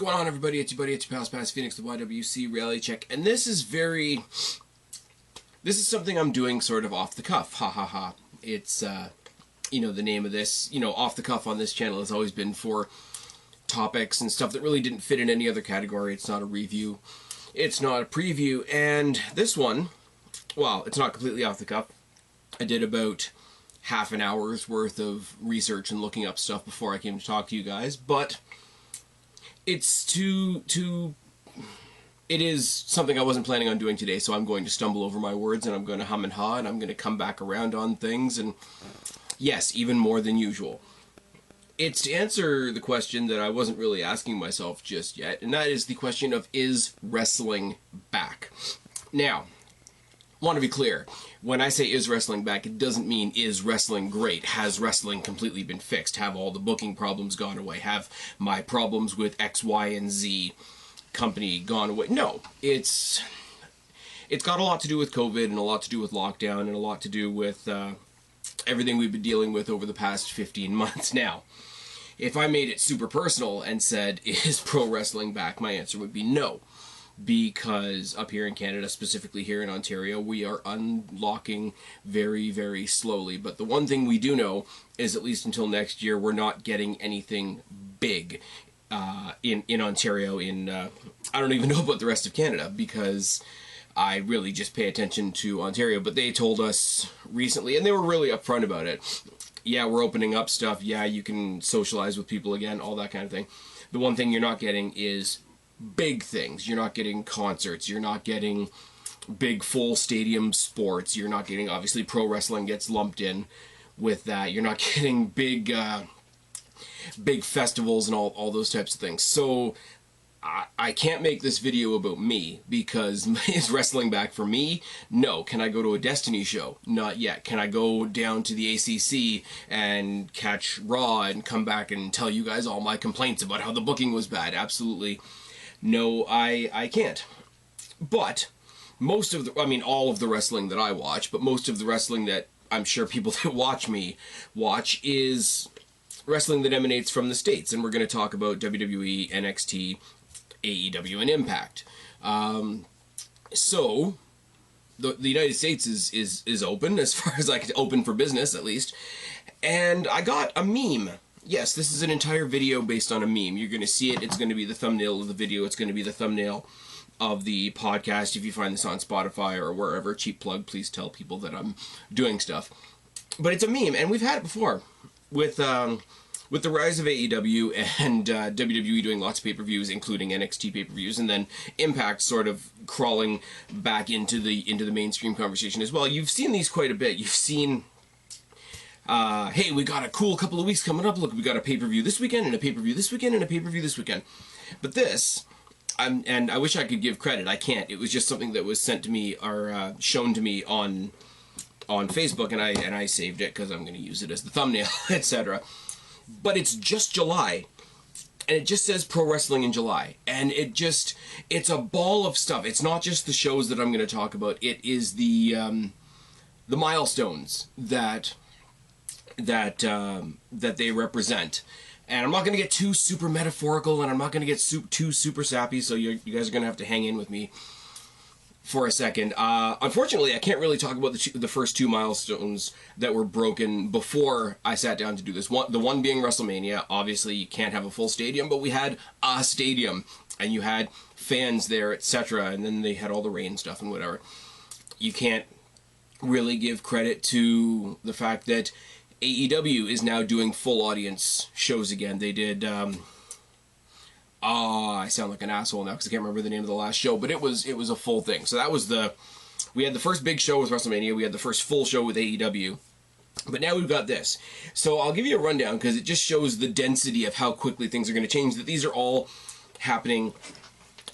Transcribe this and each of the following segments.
going on, everybody? It's your buddy, it's your pal Spaz Phoenix, the YWC Reality Check, and this is something I'm doing sort of off the cuff, ha ha ha. It's, the name of this, off the cuff on this channel has always been for topics and stuff that really didn't fit in any other category. It's not a review, it's not a preview, and this one, well, it's not completely off the cuff. I did about half an hour's worth of research and looking up stuff before I came to talk to you guys, but it's it is something I wasn't planning on doing today, so I'm going to stumble over my words and I'm going to hum and haw and I'm going to come back around on things, and yes, even more than usual. It's to answer the question that I wasn't really asking myself just yet, and that is the question of, is wrestling back? Now, I want to be clear. When I say is wrestling back, it doesn't mean is wrestling great. Has wrestling completely been fixed? Have all the booking problems gone away? Have my problems with X, Y, and Z company gone away? No. It's got a lot to do with COVID and a lot to do with lockdown and a lot to do with everything we've been dealing with over the past 15 months now. If I made it super personal and said, is pro wrestling back? My answer would be no. Because up here in Canada, specifically here in Ontario, we are unlocking very, very slowly. But the one thing we do know is, at least until next year, we're not getting anything big in Ontario. I don't even know about the rest of Canada, because I really just pay attention to Ontario. But they told us recently, and they were really upfront about it, yeah, we're opening up stuff, yeah, you can socialize with people again, all that kind of thing. The one thing you're not getting is big things. You're not getting concerts. You're not getting big full stadium sports. You're not getting, obviously, pro wrestling gets lumped in with that. You're not getting big festivals and all those types of things. So I can't make this video about me, because is wrestling back for me? No. Can I go to a Destiny show? Not yet. Can I go down to the ACC and catch Raw and come back and tell you guys all my complaints about how the booking was bad? Absolutely no, I can't. But most of all of the wrestling that I watch, but most of the wrestling that I'm sure people that watch me watch is wrestling that emanates from the States. And we're going to talk about WWE, NXT, AEW, and Impact. So the United States is open, as far as open for business, at least. And I got a meme. Yes, this is an entire video based on a meme. You're going to see it. It's going to be the thumbnail of the video. It's going to be the thumbnail of the podcast. If you find this on Spotify or wherever, cheap plug, please tell people that I'm doing stuff. But it's a meme, and we've had it before with the rise of AEW and WWE doing lots of pay-per-views, including NXT pay-per-views, and then Impact sort of crawling back into the mainstream conversation as well. You've seen these quite a bit. You've seen, hey, we got a cool couple of weeks coming up. Look, we got a pay-per-view this weekend, and a pay-per-view this weekend, and a pay-per-view this weekend. But this, and I wish I could give credit. I can't. It was just something that was sent to me or shown to me on Facebook, and I saved it because I'm going to use it as the thumbnail, etc. But it's July, and it just says Pro Wrestling in July, and it's a ball of stuff. It's not just the shows that I'm going to talk about. It is the milestones that they represent. And I'm not going to get too super metaphorical, and I'm not going to get too super sappy, so you guys are going to have to hang in with me for a second. Unfortunately, I can't really talk about the first two milestones that were broken before I sat down to do this. The one being WrestleMania. Obviously, you can't have a full stadium, but we had a stadium, and you had fans there, etc., and then they had all the rain stuff and whatever. You can't really give credit to the fact that AEW is now doing full audience shows again. They did, I sound like an asshole now because I can't remember the name of the last show, but it was a full thing. So that was we had the first big show with WrestleMania, we had the first full show with AEW, but now we've got this. So I'll give you a rundown because it just shows the density of how quickly things are going to change, that these are all happening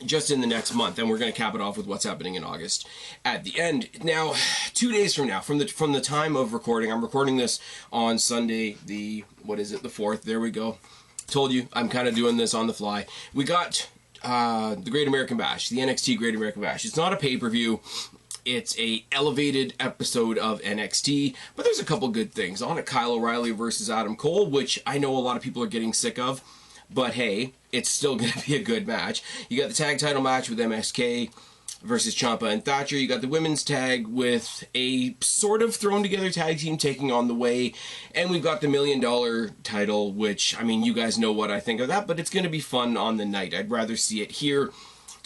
just in the next month, and we're going to cap it off with what's happening in August at the end. Now, 2 days from now, from the time of recording, I'm recording this on Sunday, the 4th, there we go. Told you, I'm kind of doing this on the fly. We got the Great American Bash, the NXT Great American Bash. It's not a pay-per-view, it's a elevated episode of NXT, but there's a couple good things on it. Kyle O'Reilly versus Adam Cole, which I know a lot of people are getting sick of. but hey, it's still going to be a good match. You got the tag title match with MSK versus Ciampa and Thatcher. You got the women's tag with a sort of thrown together tag team taking on The Way. And we've got the $1 Million title, which, I mean, you guys know what I think of that, but it's going to be fun on the night. I'd rather see it here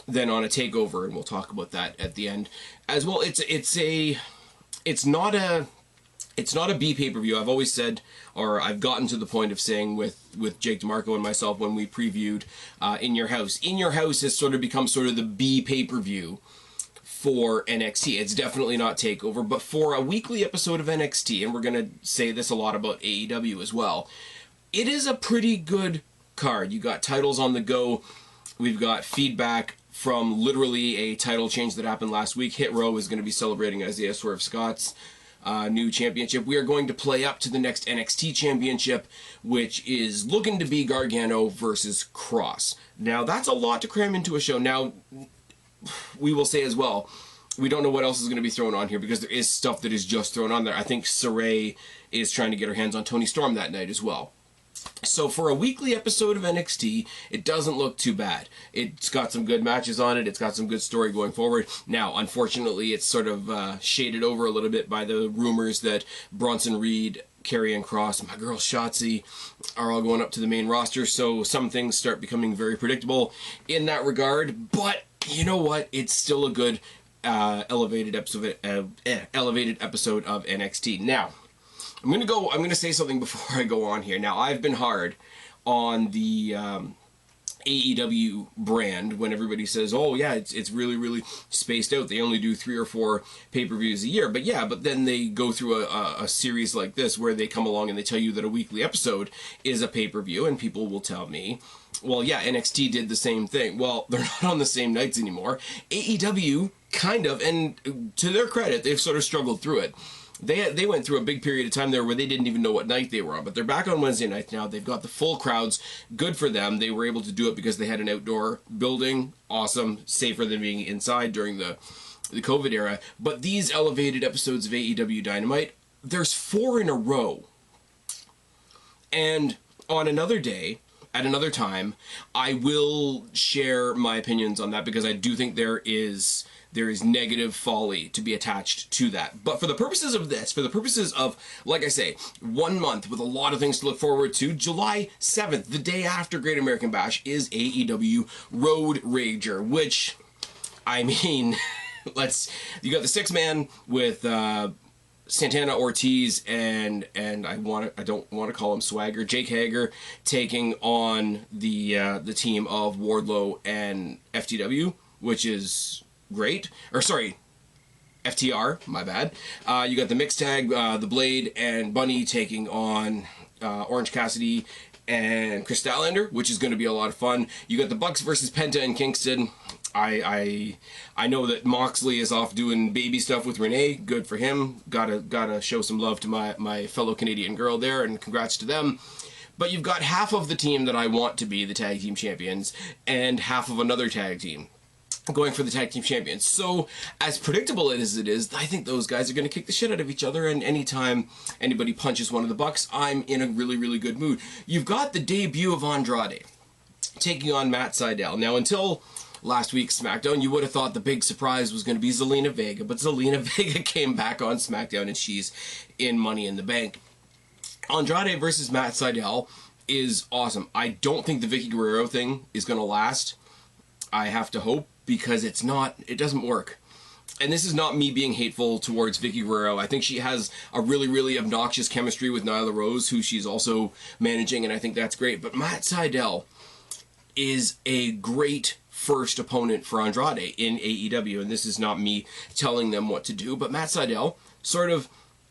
than on a takeover, and we'll talk about that at the end as well. It's not a B pay-per-view. I've always said, or I've gotten to the point of saying with Jake DeMarco and myself when we previewed In Your House. In Your House has sort of become sort of the B pay-per-view for NXT. It's definitely not TakeOver, but for a weekly episode of NXT, and we're going to say this a lot about AEW as well, it is a pretty good card. You got titles on the go. We've got feedback from literally a title change that happened last week. Hit Row is going to be celebrating Isaiah Swerve Scott's new championship. We are going to play up to the next NXT championship, which is looking to be Gargano versus Cross. Now, that's a lot to cram into a show. Now, we will say as well, we don't know what else is going to be thrown on here because there is stuff that is just thrown on there. I think Saray is trying to get her hands on Toni Storm that night as well. So for a weekly episode of NXT, it doesn't look too bad. It's got some good matches on it. It's got some good story going forward. Now, unfortunately, it's sort of shaded over a little bit by the rumors that Bronson Reed, Karrion Kross, my girl Shotzi are all going up to the main roster. So some things start becoming very predictable in that regard. But you know what? It's still a good elevated episode of NXT. Now, I'm gonna say something before I go on here. Now, I've been hard on the AEW brand when everybody says, oh yeah, it's really, really spaced out. They only do 3 or 4 pay-per-views a year. But yeah, but then they go through a series like this where they come along and they tell you that a weekly episode is a pay-per-view, and people will tell me, well, yeah, NXT did the same thing. Well, they're not on the same nights anymore. AEW kind of, and to their credit, they've sort of struggled through it. They went through a big period of time there where they didn't even know what night they were on, but they're back on Wednesday night now. They've got the full crowds. Good for them. They were able to do it because they had an outdoor building. Awesome. Safer than being inside during the COVID era. But these elevated episodes of AEW Dynamite, there's 4 in a row. And on another day, at another time, I will share my opinions on that because I do think there is negative folly to be attached to that. But for the purposes of this, for the purposes of, like I say, 1 month with a lot of things to look forward to, July 7th, the day after Great American Bash, is AEW Road Rager, which, I mean, you got the 6-man with Santana Ortiz and I don't want to call him Swagger, Jake Hager, taking on the team of Wardlow and FTW, which is great. Or sorry, FTR, my bad. You got the mixed tag, the Blade and Bunny taking on Orange Cassidy and Chris Statlander, which is going to be a lot of fun. You got the Bucks versus Penta and Kingston. I know that Moxley is off doing baby stuff with Renee. Good for him. Gotta show some love to my fellow Canadian girl there, and congrats to them. But you've got half of the team that I want to be the tag team champions, and half of another tag team going for the tag team champions. So, as predictable as it is, I think those guys are going to kick the shit out of each other, and anytime anybody punches one of the Bucks, I'm in a really, really good mood. You've got the debut of Andrade taking on Matt Sydal. Now, until last week's SmackDown, you would have thought the big surprise was going to be Zelina Vega, but Zelina Vega came back on SmackDown, and she's in Money in the Bank. Andrade versus Matt Sydal is awesome. I don't think the Vicky Guerrero thing is going to last. I have to hope, because it doesn't work. And this is not me being hateful towards Vicky Guerrero. I think she has a really, really obnoxious chemistry with Nyla Rose, who she's also managing, and I think that's great. But Matt Sydal is a great first opponent for Andrade in AEW, and this is not me telling them what to do, but Matt Sydal sort of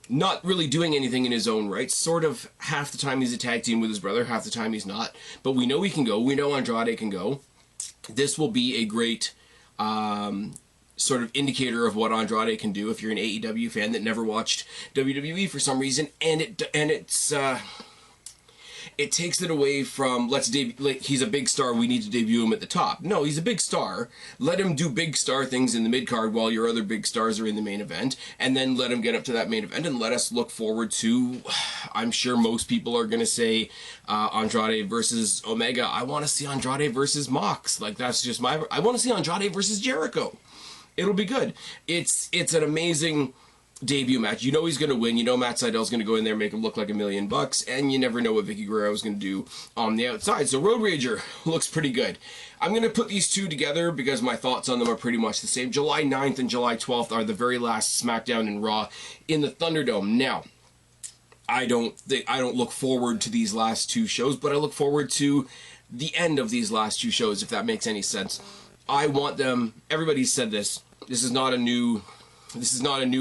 not really doing anything in his own right. Sort of half the time he's a tag team with his brother, half the time he's not. But we know he can go. We know Andrade can go. This will be a great sort of indicator of what Andrade can do if you're an AEW fan that never watched WWE for some reason. And it's it takes it away from, he's a big star, we need to debut him at the top. No, he's a big star. Let him do big star things in the mid-card while your other big stars are in the main event, and then let him get up to that main event, and let us look forward to, I'm sure most people are going to say, Andrade versus Omega. I want to see Andrade versus Mox. Like, that's just I want to see Andrade versus Jericho. It'll be good. It's an amazing debut match. You know he's going to win. You know Matt Seidel's going to go in there and make him look like $1 million, and you never know what Vicky Guerrero is going to do on the outside. So Road Rager looks pretty good. I'm going to put these two together because my thoughts on them are pretty much the same. July 9th and July 12th are the very last SmackDown and Raw in the Thunderdome. Now, I don't look forward to these last two shows, but I look forward to the end of these last two shows, if that makes any sense. I want them, everybody's said this, this is not a new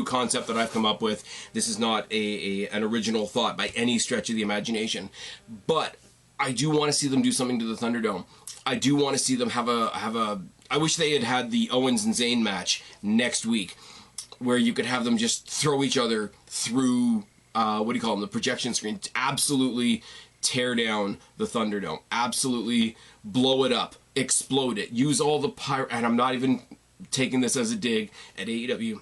concept that I've come up with. This is not an original thought by any stretch of the imagination. But I do want to see them do something to the Thunderdome. I do want to see them have a I wish they had the Owens and Zayn match next week, where you could have them just throw each other through, the projection screen. Absolutely tear down the Thunderdome. Absolutely blow it up. Explode it. Use all the pyro, and I'm not even taking this as a dig at AEW.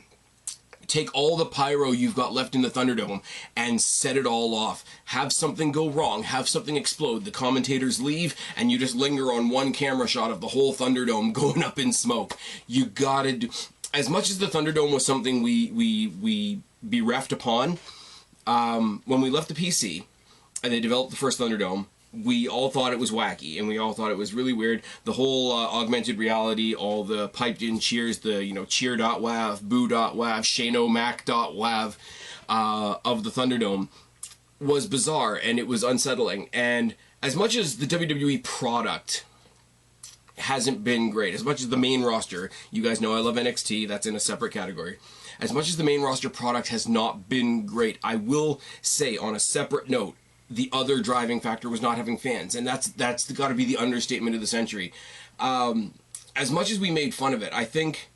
Take all the pyro you've got left in the Thunderdome and set it all off. Have something go wrong. Have something explode. The commentators leave, and you just linger on one camera shot of the whole Thunderdome going up in smoke. You gotta do... As much as the Thunderdome was something we bereft upon, when we left the PC and they developed the first Thunderdome, we all thought it was wacky, and we all thought it was really weird. The whole augmented reality, all the piped-in cheers, the, cheer.wav, boo.wav, Shano-mac.wav of the Thunderdome was bizarre, and it was unsettling. And as much as the WWE product hasn't been great, as much as the main roster, you guys know I love NXT, that's in a separate category. As much as the main roster product has not been great, I will say on a separate note, the other driving factor was not having fans, and that's got to be the understatement of the century. As much as we made fun of it, I think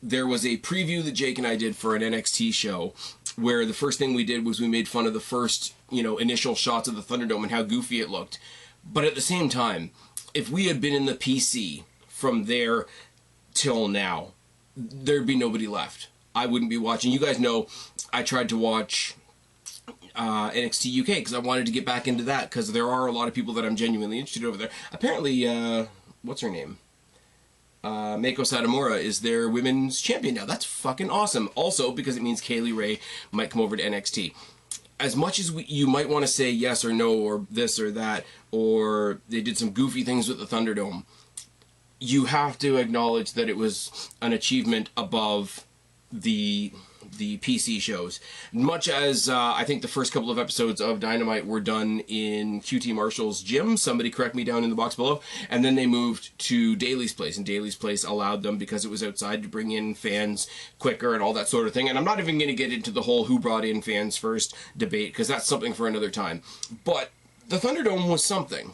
there was a preview that Jake and I did for an NXT show where the first thing we did was we made fun of the first, initial shots of the Thunderdome and how goofy it looked. But at the same time, if we had been in the PC from there till now, there'd be nobody left. I wouldn't be watching. You guys know I tried to watch NXT UK because I wanted to get back into that, because there are a lot of people that I'm genuinely interested over there. Apparently, what's her name? Meiko Satomura is their women's champion now. That's fucking awesome. Also, because it means Kaylee Ray might come over to NXT. As much as you might want to say yes or no, or this or that, or they did some goofy things with the Thunderdome, you have to acknowledge that it was an achievement above the PC shows. Much as I think the first couple of episodes of Dynamite were done in QT Marshall's gym, somebody correct me down in the box below, and then they moved to Daly's Place, and Daly's Place allowed them, because it was outside, to bring in fans quicker and all that sort of thing. And I'm not even going to get into the whole who brought in fans first debate, because that's something for another time. But the Thunderdome was something.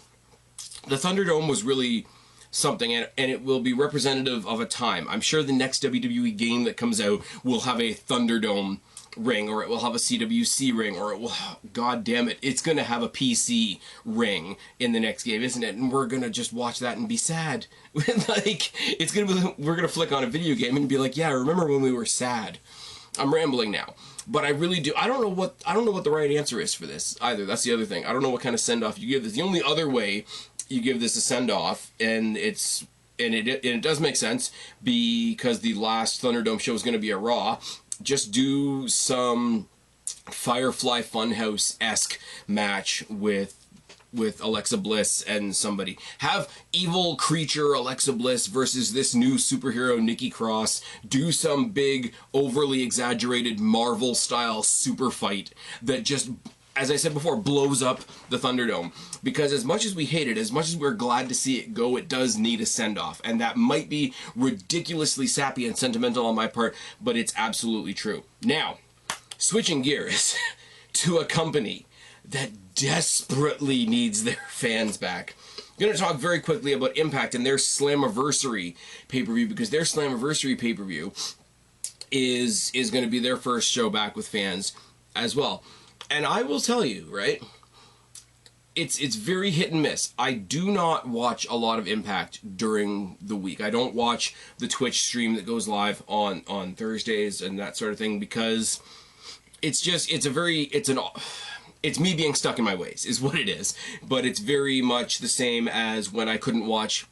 The Thunderdome was really something, and it will be representative of a time. I'm sure the next WWE game that comes out will have a Thunderdome ring, or it will have a CWC ring, or it will, god damn it, it's going to have a PC ring in the next game, isn't it? And we're going to just watch that and be sad. Like, it's going to be, we're going to flick on a video game and be like, yeah, remember when we were sad? I'm rambling now. But I really do. I don't know what the right answer is for this either. That's the other thing. I don't know what kind of send-off you give this. The only other way you give this a send-off, and it does make sense, because the last Thunderdome show is going to be a Raw. Just do some Firefly Funhouse-esque match with Alexa Bliss and somebody. Have evil creature Alexa Bliss versus this new superhero Nikki Cross. Do some big, overly exaggerated Marvel-style super fight that just, as I said before, blows up the Thunderdome. Because as much as we hate it, as much as we're glad to see it go, it does need a send-off. And that might be ridiculously sappy and sentimental on my part, but it's absolutely true. Now, switching gears to a company that desperately needs their fans back. I'm going to talk very quickly about Impact and their Slammiversary pay-per-view, because their Slammiversary pay-per-view is going to be their first show back with fans as well. And I will tell you, right, it's very hit and miss. I do not watch a lot of Impact during the week. I don't watch the Twitch stream that goes live on Thursdays and that sort of thing, because it's me being stuck in my ways is what it is. But it's very much the same as when I couldn't watch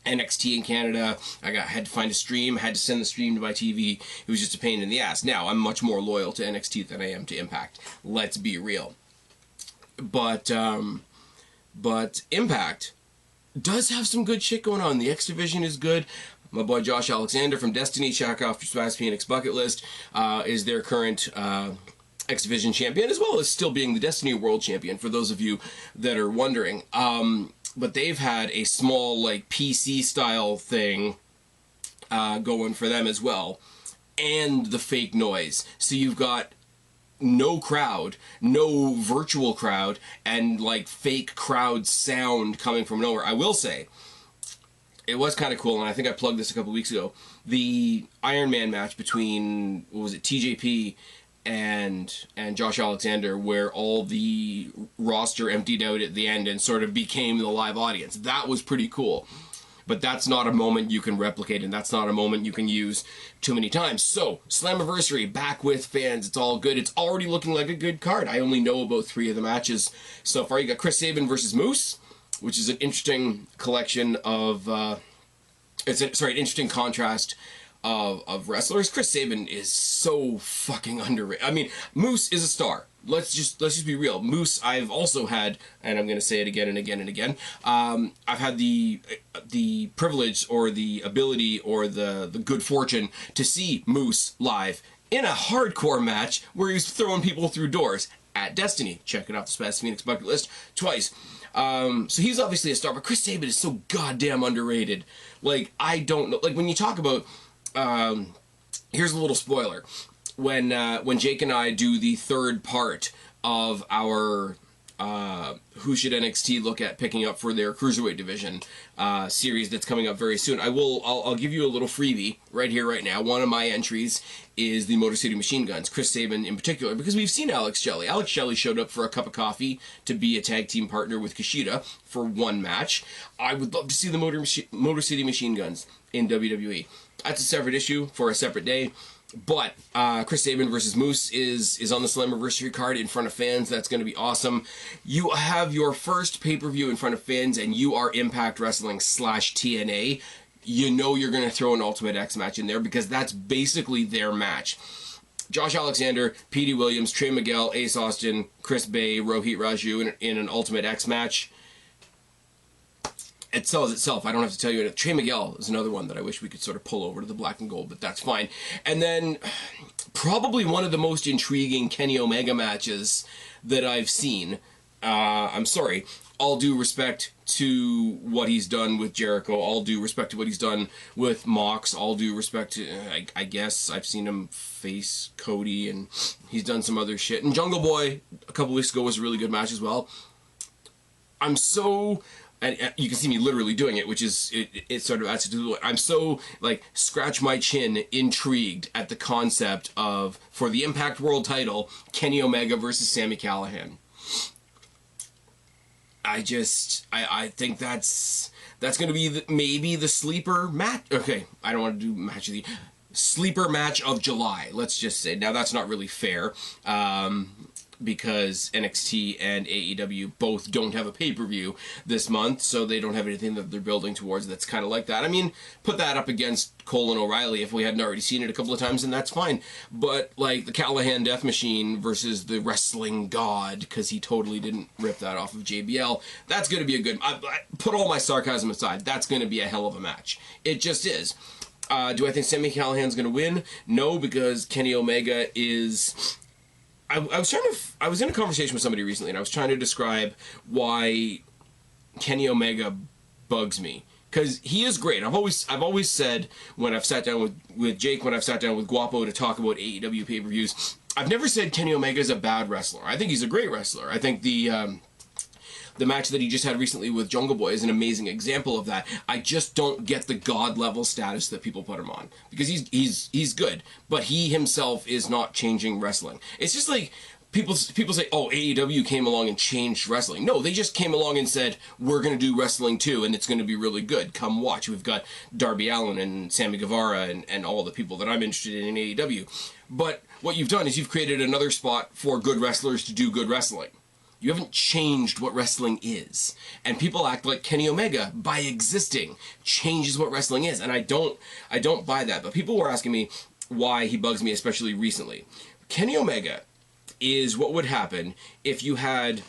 NXT in Canada. Had to find a stream, had to send the stream to my TV. It was just a pain in the ass. Now I'm much more loyal to NXT than I am to Impact. Let's be real. But Impact does have some good shit going on. The X Division is good. My boy Josh Alexander from Destiny, check off your Spaz Phoenix bucket list, is their current X Division champion, as well as still being the Destiny World Champion, for those of you that are wondering. But they've had a small, like, PC-style thing going for them as well. And the fake noise. So you've got no crowd, no virtual crowd, and, like, fake crowd sound coming from nowhere. I will say, it was kind of cool, and I think I plugged this a couple weeks ago. The Iron Man match between, what was it, TJP and Josh Alexander, where all the roster emptied out at the end and sort of became the live audience. That was pretty cool. But that's not a moment you can replicate, and that's not a moment you can use too many times. So, Slammiversary, back with fans. It's all good. It's already looking like a good card. I only know about 3 of the matches so far. You got Chris Sabin versus Moose, which is an interesting collection of... an interesting contrast of wrestlers. Chris Sabin is so fucking underrated. I mean, Moose is a star. Let's just be real. Moose, I've also had, and I'm going to say it again and again and again, I've had the privilege or the ability or the good fortune to see Moose live in a hardcore match where he's throwing people through doors at Destiny. Check it out, the Spaz Phoenix bucket list twice. So he's obviously a star, but Chris Sabin is so goddamn underrated. Like, I don't know, like, when you talk about, here's a little spoiler. When Jake and I do the 3rd part of our Who Should NXT Look At picking up for their Cruiserweight division series that's coming up very soon, I'll give you a little freebie right here, right now. One of my entries is the Motor City Machine Guns, Chris Sabin in particular, because we've seen Alex Shelley. Alex Shelley showed up for a cup of coffee to be a tag team partner with Kushida for 1 match. I would love to see the Motor City Machine Guns in WWE. That's a separate issue for a separate day. But Chris Sabin versus Moose is on the Slammiversary card in front of fans. That's going to be awesome. You have your first pay-per-view in front of fans, and you are Impact Wrestling / TNA. You know you're going to throw an Ultimate X match in there, because that's basically their match. Josh Alexander, Petey Williams, Trey Miguel, Ace Austin, Chris Bay, Rohit Raju in an Ultimate X match. It sells itself. I don't have to tell you. Trey Miguel is another one that I wish we could sort of pull over to the black and gold, but that's fine. And then probably one of the most intriguing Kenny Omega matches that I've seen. I'm sorry. All due respect to what he's done with Jericho. All due respect to what he's done with Mox. All due respect to, I guess, I've seen him face Cody, and he's done some other shit. And Jungle Boy, a couple weeks ago, was a really good match as well. I'm so... And you can see me literally doing it, which is, it sort of adds to it. I'm so, like, scratch my chin, intrigued at the concept of, for the Impact World title, Kenny Omega versus Sami Callihan. I think that's going to be maybe the sleeper match. Okay, I don't want to do match of the... Sleeper match of July, let's just say. Now, that's not really fair. Because NXT and AEW both don't have a pay-per-view this month, so they don't have anything that they're building towards that's kind of like that. I mean, put that up against Cole and O'Reilly if we hadn't already seen it a couple of times, and that's fine. But, like, the Callahan Death Machine versus the Wrestling God, because he totally didn't rip that off of JBL, that's going to be a good... I put all my sarcasm aside, that's going to be a hell of a match. It just is. Do I think Sami Callihan's going to win? No, because Kenny Omega is... I was in a conversation with somebody recently, and I was trying to describe why Kenny Omega bugs me, because he is great. I've always said, when I've sat down with Jake, when I've sat down with Guapo to talk about AEW pay-per-views, I've never said Kenny Omega is a bad wrestler. I think he's a great wrestler. I think the match that he just had recently with Jungle Boy is an amazing example of that. I just don't get the god level status that people put him on, because he's good, but he himself is not changing wrestling. It's just like people say, oh, AEW came along and changed wrestling. No, they just came along and said, we're going to do wrestling too, and it's going to be really good. Come watch. We've got Darby Allin and Sammy Guevara and all the people that I'm interested in AEW. But what you've done is you've created another spot for good wrestlers to do good wrestling. You haven't changed what wrestling is. And people act like Kenny Omega, by existing, changes what wrestling is. And I don't buy that. But people were asking me why he bugs me, especially recently. Kenny Omega is what would happen if you had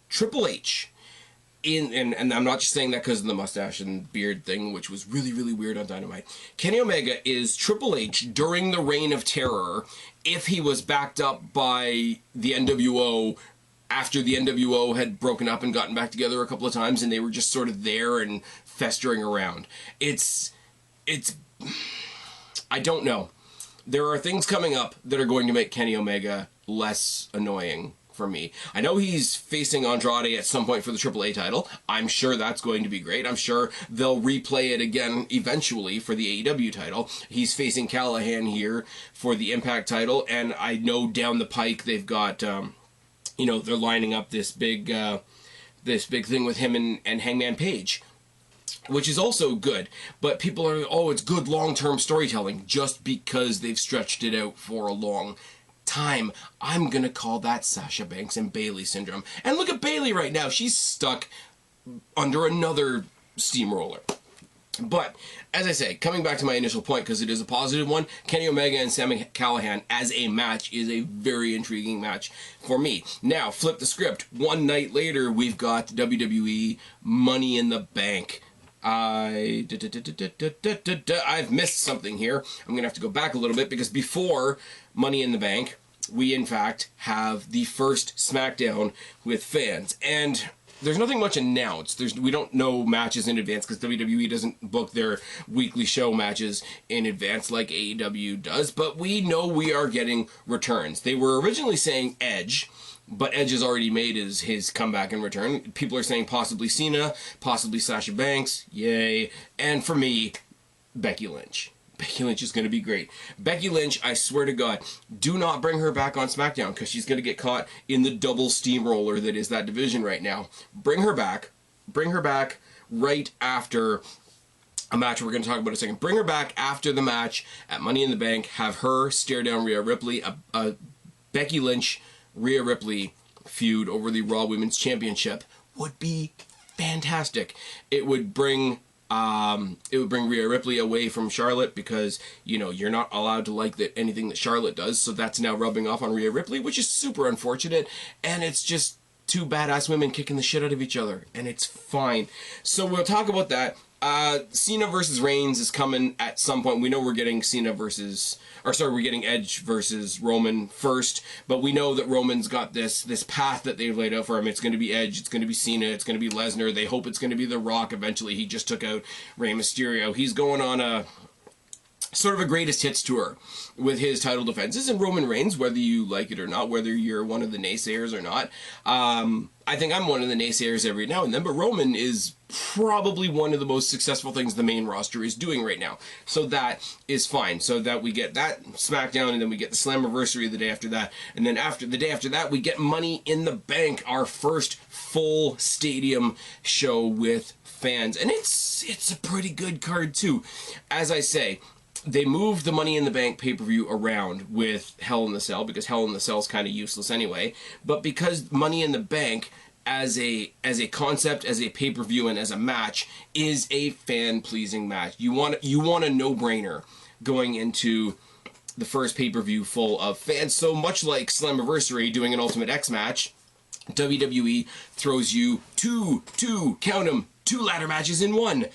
Triple H in, and I'm not just saying that because of the mustache and beard thing, which was really, really weird on Dynamite. Kenny Omega is Triple H during the Reign of Terror if he was backed up by the NWO after the NWO had broken up and gotten back together a couple of times and they were just sort of there and festering around. It's I don't know. There are things coming up that are going to make Kenny Omega less annoying for me. I know he's facing Andrade at some point for the AAA title. I'm sure that's going to be great. I'm sure they'll replay it again eventually for the AEW title. He's facing Callahan here for the Impact title, and I know down the pike they've got, they're lining up this big thing with him and Hangman Page, which is also good. But people are, it's good long-term storytelling just because they've stretched it out for a long time. I'm gonna call that Sasha Banks and Bayley syndrome. And look at Bayley right now. She's stuck under another steamroller. But, as I say, coming back to my initial point, because it is a positive one, Kenny Omega and Sami Callihan as a match is a very intriguing match for me. Now, flip the script. One night later, we've got WWE Money in the Bank. I've missed something here. I'm going to have to go back a little bit, because before Money in the Bank, we in fact have the first SmackDown with fans. And there's nothing much announced. We don't know matches in advance, because WWE doesn't book their weekly show matches in advance like AEW does. But we know we are getting returns. They were originally saying Edge, but Edge has already made his comeback and return. People are saying possibly Cena, possibly Sasha Banks, yay. And for me, Becky Lynch. Becky Lynch is going to be great. Becky Lynch, I swear to God, do not bring her back on SmackDown, because she's going to get caught in the double steamroller that is that division right now. Bring her back right after a match we're going to talk about in a second. Bring her back after the match at Money in the Bank. Have her stare down Rhea Ripley. A Becky Lynch Rhea Ripley feud over the Raw Women's Championship would be fantastic. It would bring Rhea Ripley away from Charlotte, because you're not allowed to like anything that Charlotte does, so that's now rubbing off on Rhea Ripley, which is super unfortunate, and it's just two badass women kicking the shit out of each other, and it's fine. So we'll talk about that. Cena versus Reigns is coming at some point. We know we're getting we're getting Edge versus Roman first, but we know that Roman's got this path that they've laid out for him. It's going to be Edge, it's going to be Cena, it's going to be Lesnar. They hope it's going to be The Rock eventually. He just took out Rey Mysterio. He's going on a sort of a greatest hits tour with his title defenses, and Roman Reigns, whether you like it or not, whether you're one of the naysayers or not. I think I'm one of the naysayers every now and then, but Roman is probably one of the most successful things the main roster is doing right now. So that is fine. So that we get that SmackDown, and then we get the Slammiversary the day after that, and then after the day after that, we get Money in the Bank, our first full stadium show with fans. And it's a pretty good card too. As I say, they moved the Money in the Bank pay-per-view around with Hell in the Cell, because Hell in the Cell is kind of useless anyway. But because Money in the Bank, as a concept, as a pay-per-view, and as a match, is a fan-pleasing match, you want a no-brainer going into the first pay-per-view full of fans. So much like Slammiversary doing an Ultimate X match, WWE throws you two ladder matches in one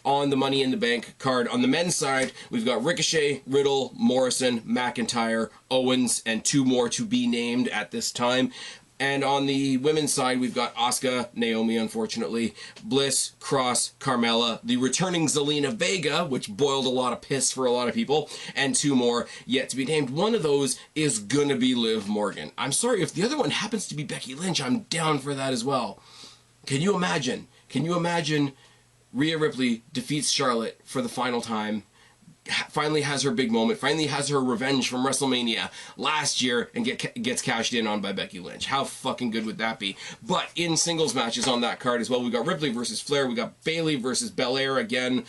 on the Money in the Bank card. On the men's side, we've got Ricochet, Riddle, Morrison, McIntyre, Owens, and two more to be named at this time. And on the women's side, we've got Asuka, Naomi, unfortunately, Bliss, Cross, Carmella, the returning Zelina Vega, which boiled a lot of piss for a lot of people, and two more yet to be named. One of those is gonna be Liv Morgan. I'm sorry, if the other one happens to be Becky Lynch, I'm down for that as well. Can you imagine Rhea Ripley defeats Charlotte for the final time, finally has her big moment, finally has her revenge from WrestleMania last year, and gets cashed in on by Becky Lynch. How fucking good would that be? But in singles matches on that card as well, we got Ripley versus Flair, we got Bayley versus Belair again,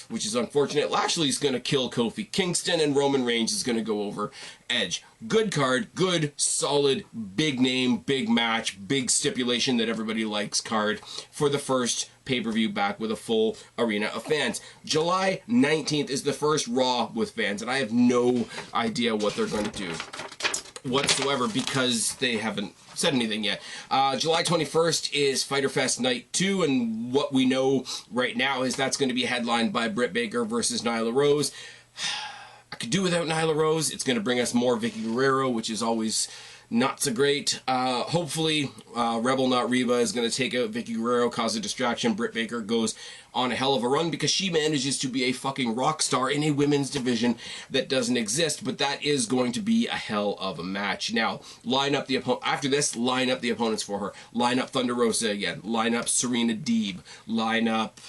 which is unfortunate. Lashley's going to kill Kofi Kingston, and Roman Reigns is going to go over Edge. Good card, good, solid, big name, big match, big stipulation that everybody likes card for the first pay-per-view back with a full arena of fans. July 19th is the first Raw with fans, and I have no idea what they're going to do whatsoever because they haven't said anything yet. July 21st is Fyter Fest Night 2, and what we know right now is that's going to be headlined by Britt Baker versus Nyla Rose. I could do without Nyla Rose. It's going to bring us more Vicky Guerrero, which is always not so great. Hopefully, Rebel Not Reba is going to take out Vicky Guerrero, cause a distraction. Britt Baker goes on a hell of a run because she manages to be a fucking rock star in a women's division that doesn't exist, but that is going to be a hell of a match. Now, line up the after this, line up the opponents for her. Line up Thunder Rosa again. Line up Serena Deeb. Line up...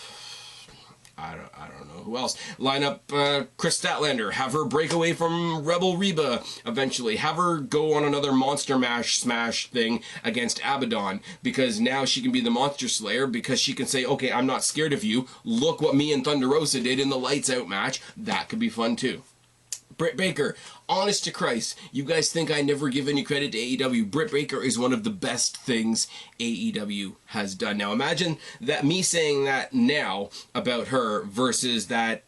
I don't know who else. Line up Chris Statlander. Have her break away from Rebel Reba eventually. Have her go on another Monster Mash smash thing against Abaddon, because now she can be the Monster Slayer, because she can say, okay, I'm not scared of you. Look what me and Thunder Rosa did in the Lights Out match. That could be fun too. Britt Baker, honest to Christ, you guys think I never give any credit to AEW. Britt Baker is one of the best things AEW has done. Now imagine that me saying that now about her versus that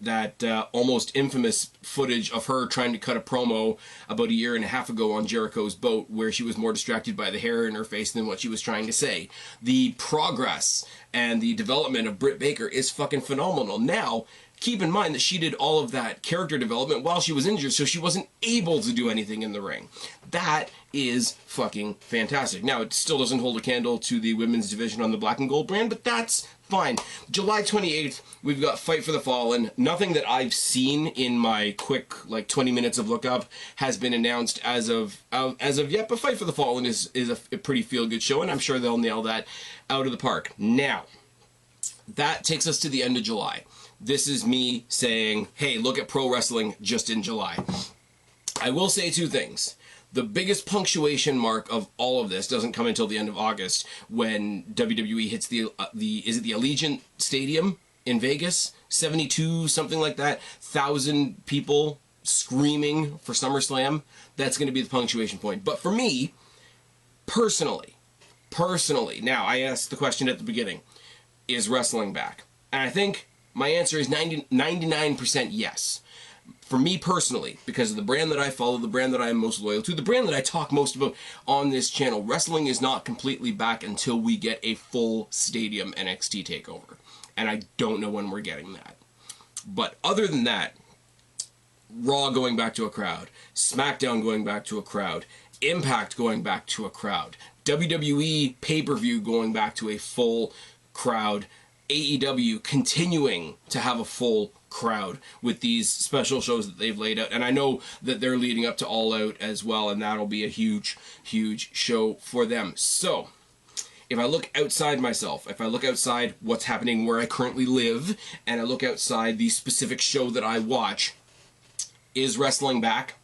almost infamous footage of her trying to cut a promo about a year and a half ago on Jericho's boat, where she was more distracted by the hair in her face than what she was trying to say. The progress and the development of Britt Baker is fucking phenomenal. Now, keep in mind that she did all of that character development while she was injured, so she wasn't able to do anything in the ring. That is fucking fantastic. Now, it still doesn't hold a candle to the women's division on the Black and Gold brand, but that's fine. July 28th, we've got Fight for the Fallen. Nothing that I've seen in my quick, 20 minutes of lookup has been announced as of yet, but Fight for the Fallen is a pretty feel-good show, and I'm sure they'll nail that out of the park. Now, that takes us to the end of July. This is me saying, hey, look at pro wrestling just in July. I will say two things. The biggest punctuation mark of all of this doesn't come until the end of August, when WWE hits the Allegiant Stadium in Vegas? 72, something like that, 1,000 people screaming for SummerSlam. That's going to be the punctuation point. But for me, personally, now I asked the question at the beginning, is wrestling back? And I think my answer is 99% yes. For me personally, because of the brand that I follow, the brand that I am most loyal to, the brand that I talk most about on this channel, wrestling is not completely back until we get a full stadium NXT takeover. And I don't know when we're getting that. But other than that, Raw going back to a crowd, SmackDown going back to a crowd, Impact going back to a crowd, WWE pay-per-view going back to a full crowd, AEW continuing to have a full crowd with these special shows that they've laid out. And I know that they're leading up to All Out as well, and that'll be a huge, huge show for them. So, if I look outside myself, if I look outside what's happening where I currently live, and I look outside the specific show that I watch, is wrestling back?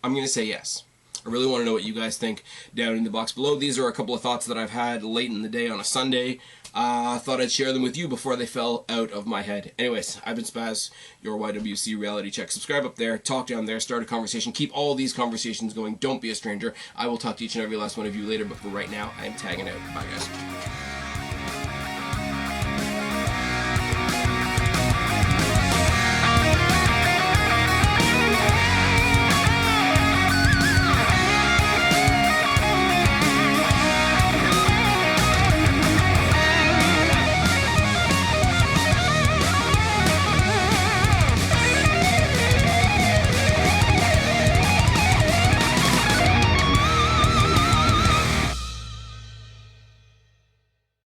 I'm going to say yes. I really want to know what you guys think down in the box below. These are a couple of thoughts that I've had late in the day on a Sunday. I thought I'd share them with you before they fell out of my head. Anyways, I've been Spaz, your YWC Reality Check. Subscribe up there, talk down there, start a conversation. Keep all these conversations going. Don't be a stranger. I will talk to each and every last one of you later, but for right now, I am tagging out. Bye, guys.